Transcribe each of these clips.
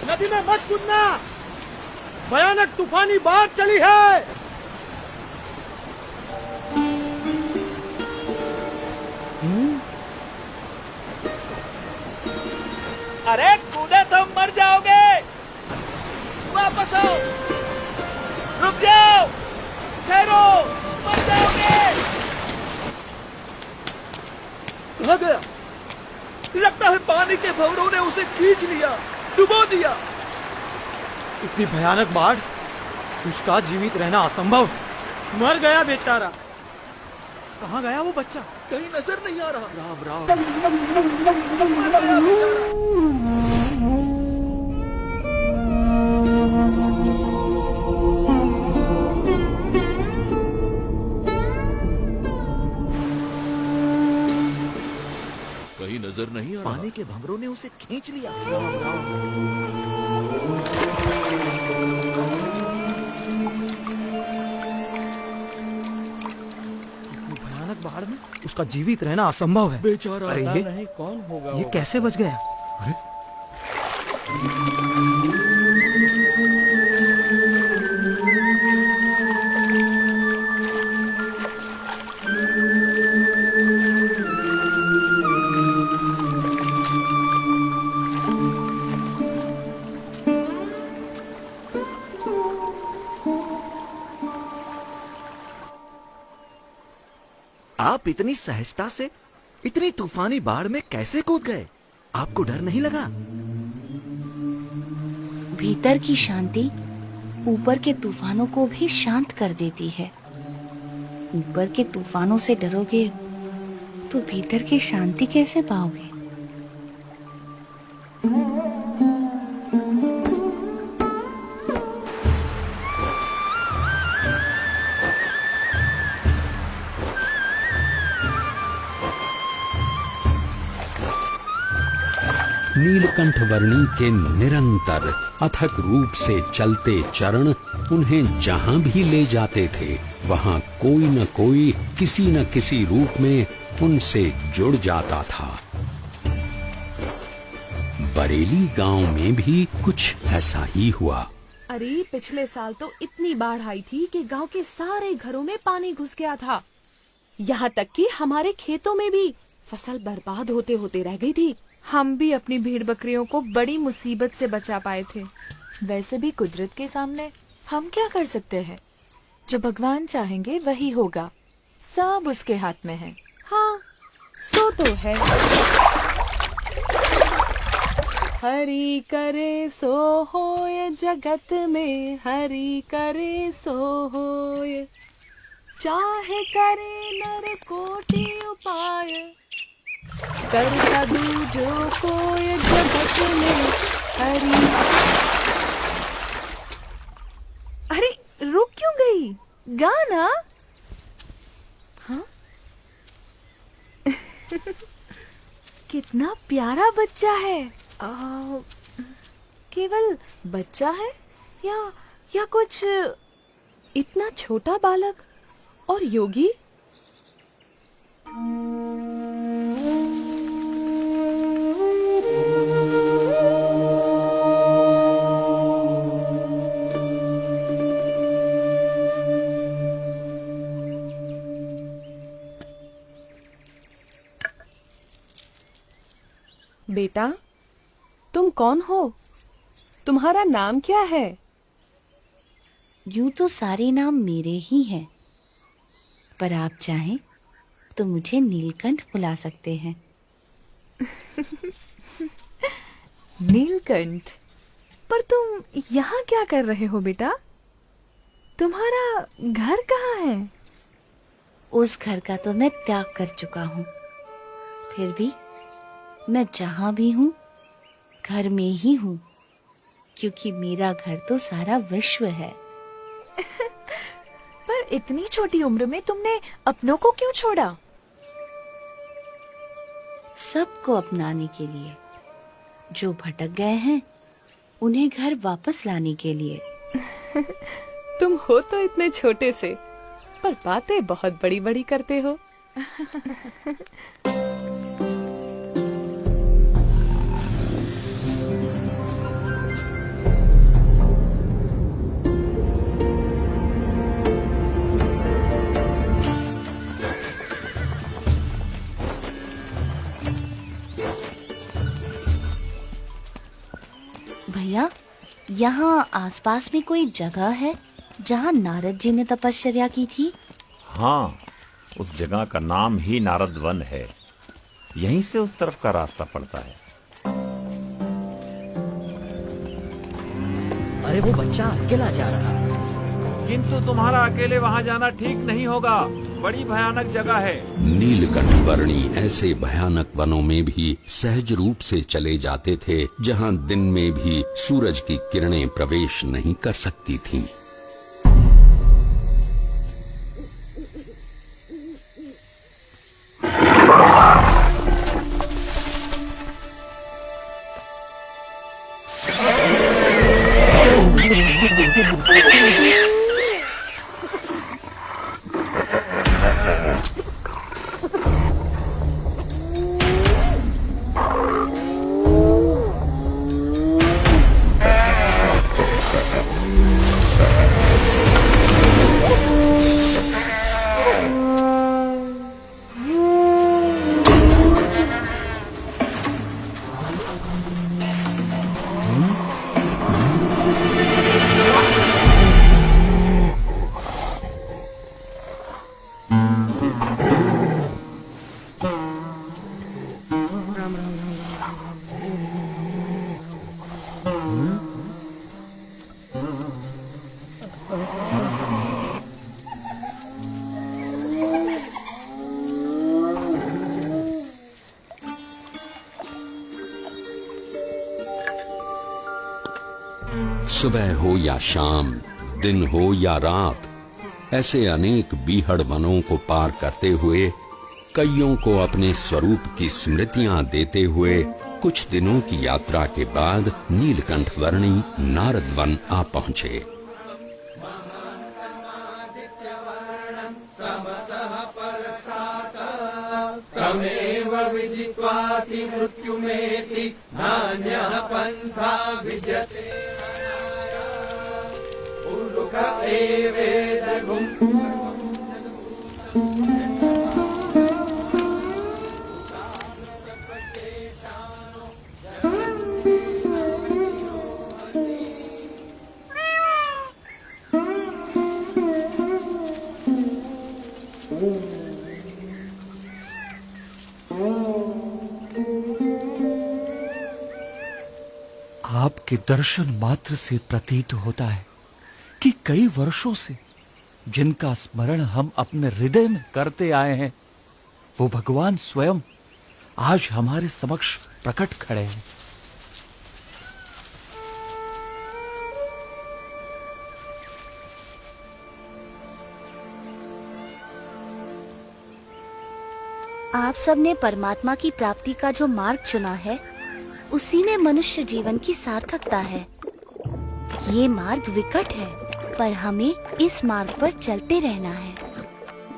नदी में मत कूदना, भयानक तूफानी बाढ़ चली है। अरे कूदे तो मर जाओगे, वापस आओ, रुक जाओ, ठहरो, मर जाओगे। कहाँ गया? लगता है पानी के भंवरों ने उसे खींच लिया, डुबो दिया। इतनी भयानक बाढ़, उसका जीवित रहना असंभव। मर गया बेचारा। कहाँ गया वो बच्चा? कहीं नजर नहीं आ रहा। राम राम। कहीं नजर नहीं आ रहा। पानी के भंवरों ने उसे खींच लिया। राम राम। भयानक बाढ़ में उसका जीवित रहना असंभव है। बेचारा। अरे नहीं कौन होगा ये कैसे बच गया? अरे आप इतनी सहजता से इतनी तूफानी बाढ़ में कैसे कूद गए? आपको डर नहीं लगा? भीतर की शांति ऊपर के तूफानों को भी शांत कर देती है। ऊपर के तूफानों से डरोगे तो भीतर की शांति कैसे पाओगे? नीलकंठ वर्णी के निरंतर अथक रूप से चलते चरण उन्हें जहां भी ले जाते थे, वहां कोई न कोई किसी न किसी रूप में उनसे जुड़ जाता था। बरेली गांव में भी कुछ ऐसा ही हुआ। अरे पिछले साल तो इतनी बाढ़ आई थी कि गांव के सारे घरों में पानी घुस गया था। यहाँ तक कि हमारे खेतों में भी फसल बर्बाद होते होते रह गई थी। हम भी अपनी भेड़ बकरियों को बड़ी मुसीबत से बचा पाए थे। वैसे भी कुदरत के सामने हम क्या कर सकते हैं? जो भगवान चाहेंगे वही होगा, सब उसके हाथ में है। हाँ, सो तो है। हरि करे सो होय, जगत में हरि करे सो होय। चाहे करे नर कोटि उपाय, करता दूजो कोय जगत में हरि। अरे रुक क्यों गई? गाना। हाँ? कितना प्यारा बच्चा है। केवल बच्चा है या कुछ इतना छोटा बालक और योगी? बेटा, तुम कौन हो? तुम्हारा नाम क्या है? यूं तो सारे नाम मेरे ही हैं, पर आप चाहें तो मुझे नीलकंठ बुला सकते हैं। नीलकंठ? पर तुम यहाँ क्या कर रहे हो बेटा? तुम्हारा घर कहाँ है? उस घर का तो मैं त्याग कर चुका हूँ। फिर भी मैं जहाँ भी हूँ घर में ही हूँ, क्योंकि मेरा घर तो सारा विश्व है। पर इतनी छोटी उम्र में तुमने अपनों को क्यों छोड़ा? सबको अपनाने के लिए। जो भटक गए हैं उन्हें घर वापस लाने के लिए। तुम हो तो इतने छोटे से, पर बातें बहुत बड़ी बड़ी करते हो। भैया, यहाँ आसपास में कोई जगह है जहाँ नारद जी ने तपश्चर्या की थी? हाँ, उस जगह का नाम ही नारद वन है। यहीं से उस तरफ का रास्ता पड़ता है। अरे वो बच्चा अकेला जा रहा है। किंतु तुम्हारा अकेले वहां जाना ठीक नहीं होगा। बड़ी भयानक जगह है। नीलकंठ वर्णी ऐसे भयानक वनों में भी सहज रूप से चले जाते थे जहाँ दिन में भी सूरज की किरणें प्रवेश नहीं कर सकती थीं। सुबह हो या शाम, दिन हो या रात, ऐसे अनेक बीहड़ वनों को पार करते हुए, कईयों को अपने स्वरूप की स्मृतियां देते हुए कुछ दिनों की यात्रा के बाद नीलकंठ वर्णी नारद वन आ पहुंचे। तमेव विदित्वाति मृत्युमेति नान्यः पन्था विद्यते। उल्लुक एवेदगुं। आपके दर्शन मात्र से प्रतीत होता है कि कई वर्षों से जिनका स्मरण हम अपने हृदय में करते आए हैं, वो भगवान स्वयं आज हमारे समक्ष प्रकट खड़े हैं। आप सबने परमात्मा की प्राप्ति का जो मार्ग चुना है, उसी में मनुष्य जीवन की सार्थकता है। ये मार्ग विकट है, पर हमें इस मार्ग पर चलते रहना है।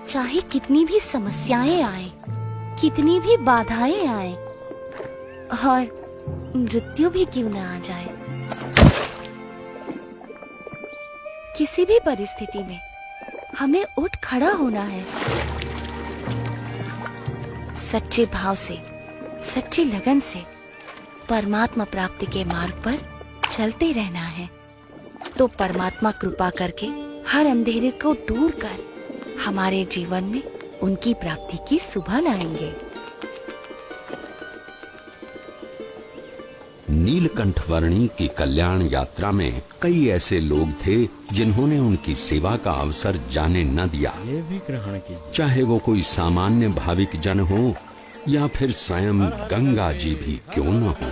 चाहे कितनी भी समस्याएं आए, कितनी भी बाधाएं आए, और मृत्यु भी क्यों न आ जाए, किसी भी परिस्थिति में हमें उठ खड़ा होना है। सच्चे भाव से, सच्ची लगन से परमात्मा प्राप्ति के मार्ग पर चलते रहना है, तो परमात्मा कृपा करके हर अंधेरे को दूर कर हमारे जीवन में उनकी प्राप्ति की सुबह लाएंगे। नीलकंठ वर्णी की कल्याण यात्रा में कई ऐसे लोग थे जिन्होंने उनकी सेवा का अवसर जाने न दिया। ये भी ग्रहण कीजिए। चाहे वो कोई सामान्य भाविक जन हो या फिर स्वयं गंगा जी भी क्यों न हो।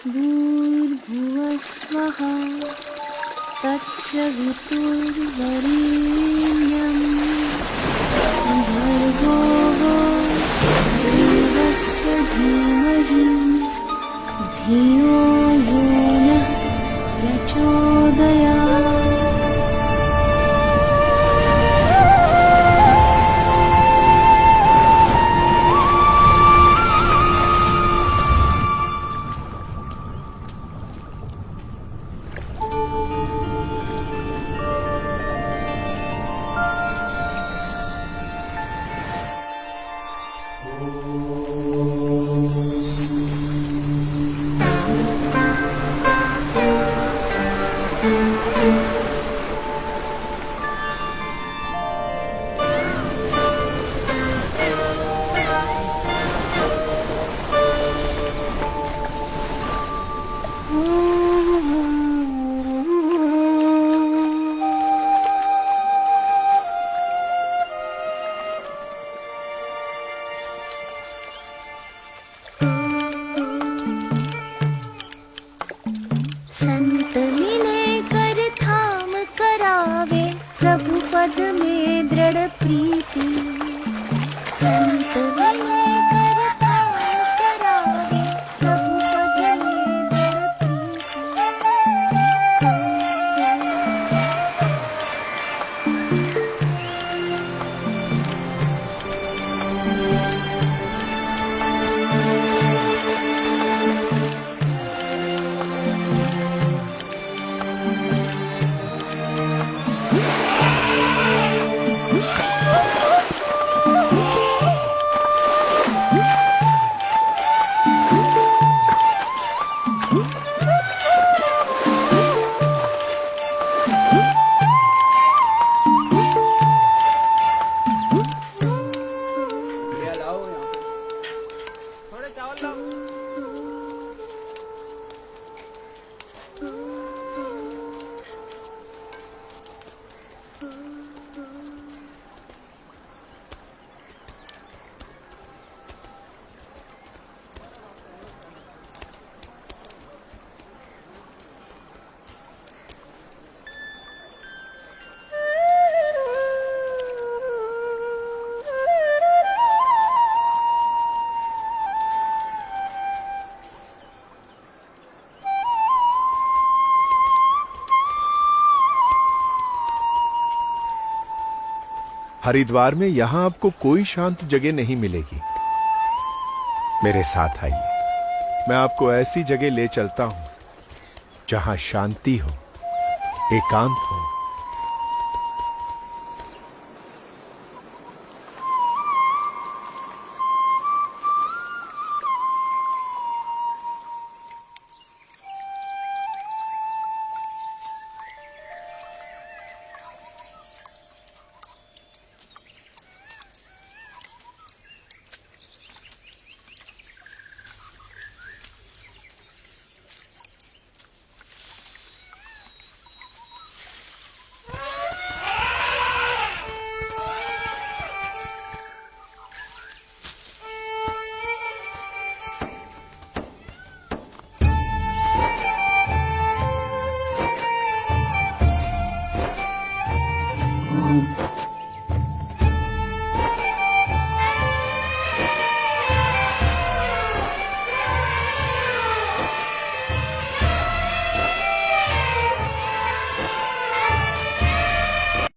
भूर्भुवः स्वः तत्सवितुर्वरेण्यं भर्गो देवस्य धीमहि धियो यो नः प्रचोदयात्। प्रभु पद में दृढ़ प्रीति संत विनय करता करावे प्रभु पद में दृढ़ प्रीति। थोड़े चावल लाओ। हरिद्वार में यहां आपको कोई शांत जगह नहीं मिलेगी। मेरे साथ आइए, मैं आपको ऐसी जगह ले चलता हूं जहां शांति हो, एकांत हो,